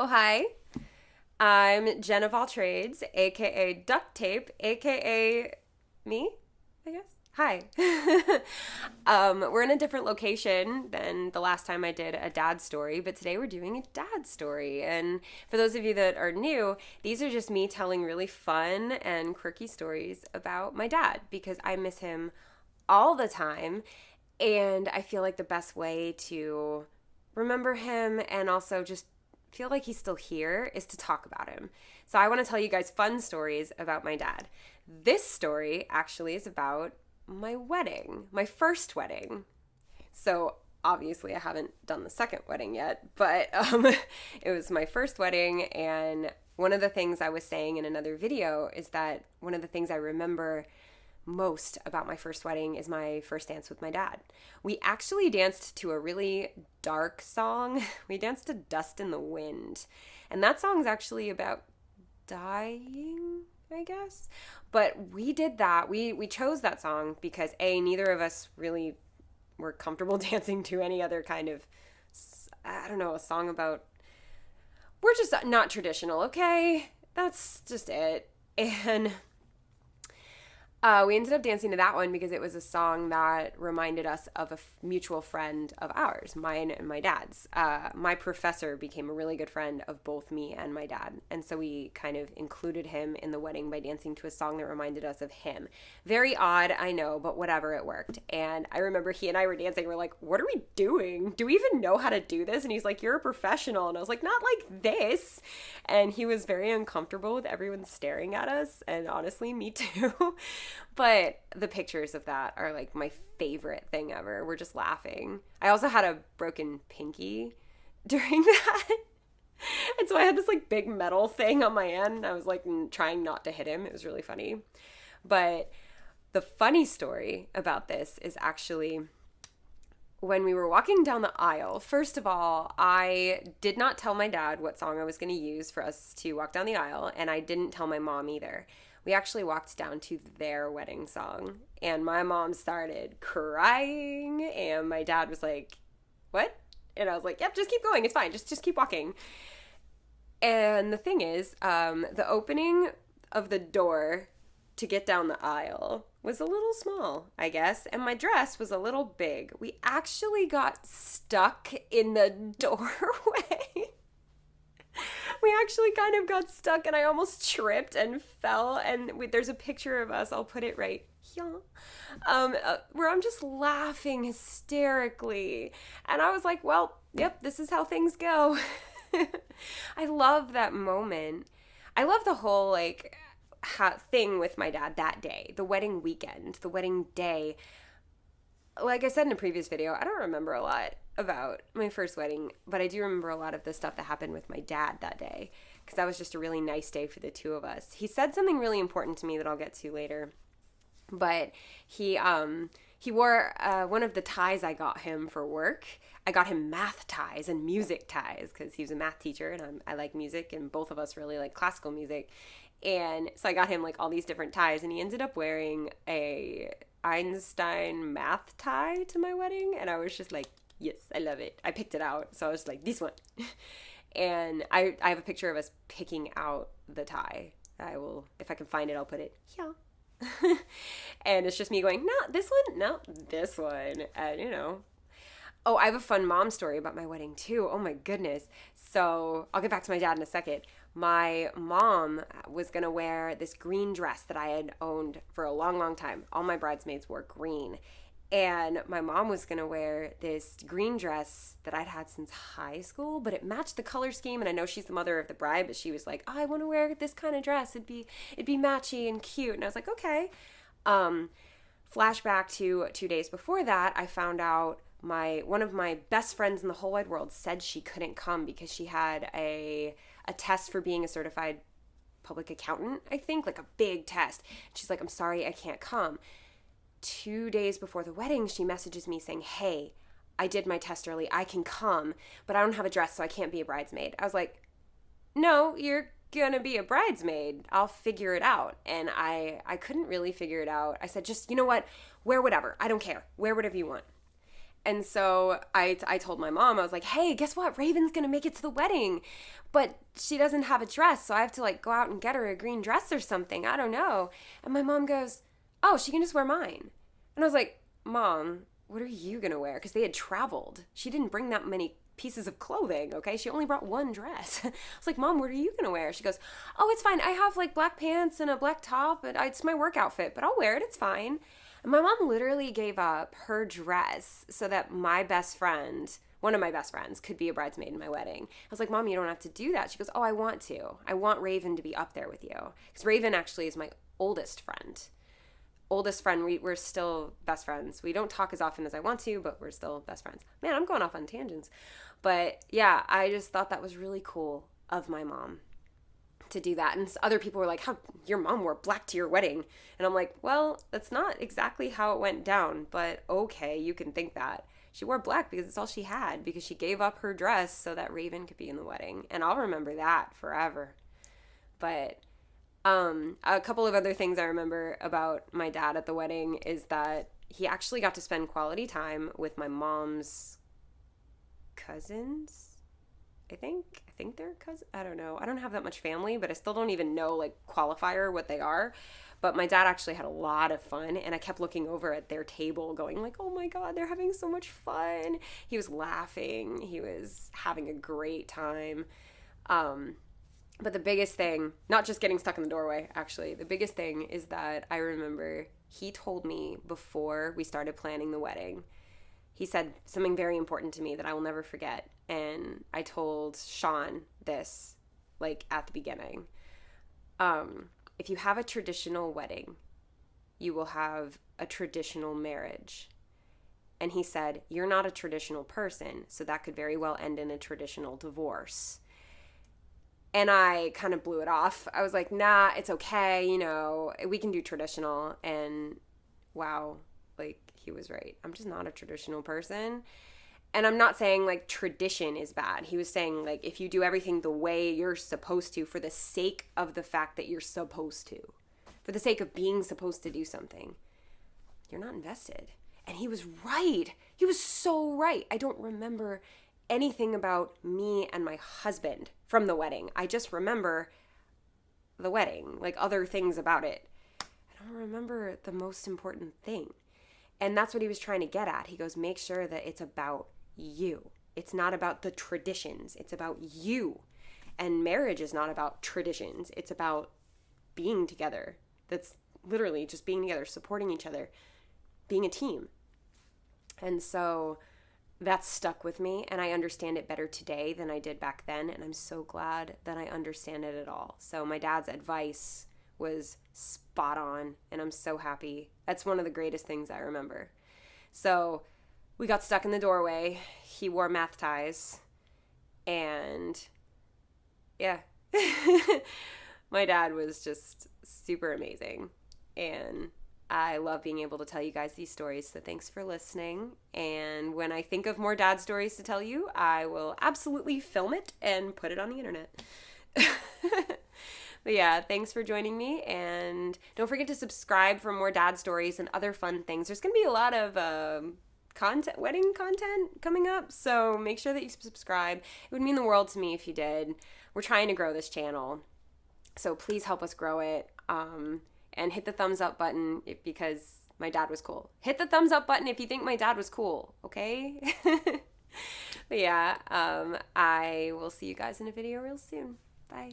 Oh, hi. I'm Jen of all trades, aka Duct Tape, aka me, I guess. Hi. We're in a different location than the last time I did a dad story, but today we're doing a dad story. And for those of you that are new, these are just me telling really fun and quirky stories about my dad because I miss him all the time. And I feel like the best way to remember him and also just feel like he's still here is to talk about him. So I want to tell you guys fun stories about my dad. This story actually is about my wedding, my first wedding. So obviously I haven't done the second wedding yet, but it was my first wedding. And one of the things I was saying in another video is that one of the things I remember most about my first wedding is my first dance with my dad. We actually danced to a really dark song. We danced to Dust in the Wind. And that song's actually about dying, I guess. But we did that. We chose that song because A, neither of us really were comfortable dancing to any other kind of, I don't know, a song about, we're just not traditional, okay? That's just it. And we ended up dancing to that one because it was a song that reminded us of a mutual friend of ours, mine and my dad's. My professor became a really good friend of both me and my dad, and so we kind of included him in the wedding by dancing to a song that reminded us of him. Very odd, I know, but whatever, it worked. And I remember he and I were dancing. We're like, what are we doing? Do we even know how to do this? And he's like, you're a professional. And I was like, not like this. And he was very uncomfortable with everyone staring at us, and honestly, me too. But the pictures of that are like my favorite thing ever. We're just laughing. I also had a broken pinky during that. And so I had this like big metal thing on my hand. I was like trying not to hit him. It was really funny. But the funny story about this is actually when we were walking down the aisle. First of all, I did not tell my dad what song I was going to use for us to walk down the aisle, and I didn't tell my mom either. We actually walked down to their wedding song, and my mom started crying, and my dad was like, what? And I was like, yep, just keep going. It's fine. Just keep walking. And the thing is, the opening of the door to get down the aisle was a little small, I guess, and my dress was a little big. We actually got stuck in the doorway. We actually kind of got stuck, and I almost tripped and fell. And there's a picture of us. I'll put it right here, where I'm just laughing hysterically. And I was like, well, yep, this is how things go. I love that moment. I love the whole like thing with my dad that day, the wedding weekend, the wedding day. Like I said in a previous video, I don't remember a lot about my first wedding, but I do remember a lot of the stuff that happened with my dad that day because that was just a really nice day for the two of us. He said something really important to me that I'll get to later, but he wore one of the ties I got him for work. I got him math ties and music ties because he was a math teacher, and I like music, and both of us really like classical music. And so I got him like all these different ties, and he ended up wearing a Einstein math tie to my wedding, and I was just like, yes, I love it. I picked it out, so I was like, this one. And I have a picture of us picking out the tie. I will, if I can find it, I'll put it here. And it's just me going, no, this one, no, this one, and you know. Oh, I have a fun mom story about my wedding too. Oh my goodness. So I'll get back to my dad in a second. My mom was going to wear this green dress that I had owned for a long, long time. All my bridesmaids wore green. And my mom was going to wear this green dress that I'd had since high school, but it matched the color scheme. And I know she's the mother of the bride, but she was like, oh, I want to wear this kind of dress. It'd be matchy and cute. And I was like, okay. Flashback to 2 days before that, I found out one of my best friends in the whole wide world said she couldn't come because she had a test for being a certified public accountant, I think, like a big test. She's like, I'm sorry, I can't come. 2 days before the wedding, she messages me saying, hey, I did my test early. I can come, but I don't have a dress, so I can't be a bridesmaid. I was like, no, you're gonna be a bridesmaid. I'll figure it out. And I couldn't really figure it out. I said, just, you know what? Wear whatever. I don't care. Wear whatever you want. And so I told my mom, I was like, hey, guess what? Raven's going to make it to the wedding, but she doesn't have a dress. So I have to like go out and get her a green dress or something. I don't know. And my mom goes, oh, she can just wear mine. And I was like, Mom, what are you going to wear? Because they had traveled. She didn't bring that many pieces of clothing, okay? She only brought one dress. I was like, Mom, what are you going to wear? She goes, oh, it's fine. I have like black pants and a black top. It's my work outfit, but I'll wear it. It's fine. And my mom literally gave up her dress so that my best friend, one of my best friends, could be a bridesmaid in my wedding. I was like, Mom, you don't have to do that. She goes, oh, I want to. I want Raven to be up there with you. Because Raven actually is my oldest friend. We're still best friends. We don't talk as often as I want to, but we're still best friends. Man, I'm going off on tangents. But yeah, I just thought that was really cool of my mom to do that. And other people were like, how your mom wore black to your wedding? And I'm like, well, that's not exactly how it went down, but okay, you can think that. She wore black because it's all she had, because she gave up her dress so that Raven could be in the wedding. And I'll remember that forever. But a couple of other things I remember about my dad at the wedding is that he actually got to spend quality time with my mom's cousins. I think they're cousins. I don't know. I don't have that much family, but I still don't even know like qualifier what they are. But my dad actually had a lot of fun, and I kept looking over at their table going like, oh my God, they're having so much fun. He was laughing. He was having a great time. But the biggest thing, not just getting stuck in the doorway, actually, the biggest thing is that I remember he told me before we started planning the wedding, he said something very important to me that I will never forget. And I told Sean this, like, at the beginning. If you have a traditional wedding, you will have a traditional marriage. And he said, you're not a traditional person, so that could very well end in a traditional divorce. And I kind of blew it off. I was like, nah, it's okay, we can do traditional. And wow, like, he was right. I'm just not a traditional person. And I'm not saying, like, tradition is bad. He was saying, like, if you do everything the way you're supposed to for the sake of the fact that you're supposed to, for the sake of being supposed to do something, you're not invested. And he was right. He was so right. I don't remember anything about me and my husband from the wedding. I just remember the wedding, like other things about it. I don't remember the most important thing. And that's what he was trying to get at. He goes, make sure that it's about you. It's not about the traditions. It's about you. And marriage is not about traditions. It's about being together. That's literally just being together, supporting each other, being a team. And so that's stuck with me, and I understand it better today than I did back then, and I'm so glad that I understand it at all. So my dad's advice was spot on, and I'm so happy. That's one of the greatest things I remember. So we got stuck in the doorway. He wore math ties, and yeah, my dad was just super amazing, and I love being able to tell you guys these stories, so thanks for listening. And when I think of more dad stories to tell you, I will absolutely film it and put it on the internet. But yeah, thanks for joining me, and don't forget to subscribe for more dad stories and other fun things. There's going to be a lot of wedding content coming up, so make sure that you subscribe. It would mean the world to me if you did. We're trying to grow this channel, so please help us grow it. And hit the thumbs up button because my dad was cool. Hit the thumbs up button if you think my dad was cool, okay? But yeah, I will see you guys in a video real soon. Bye.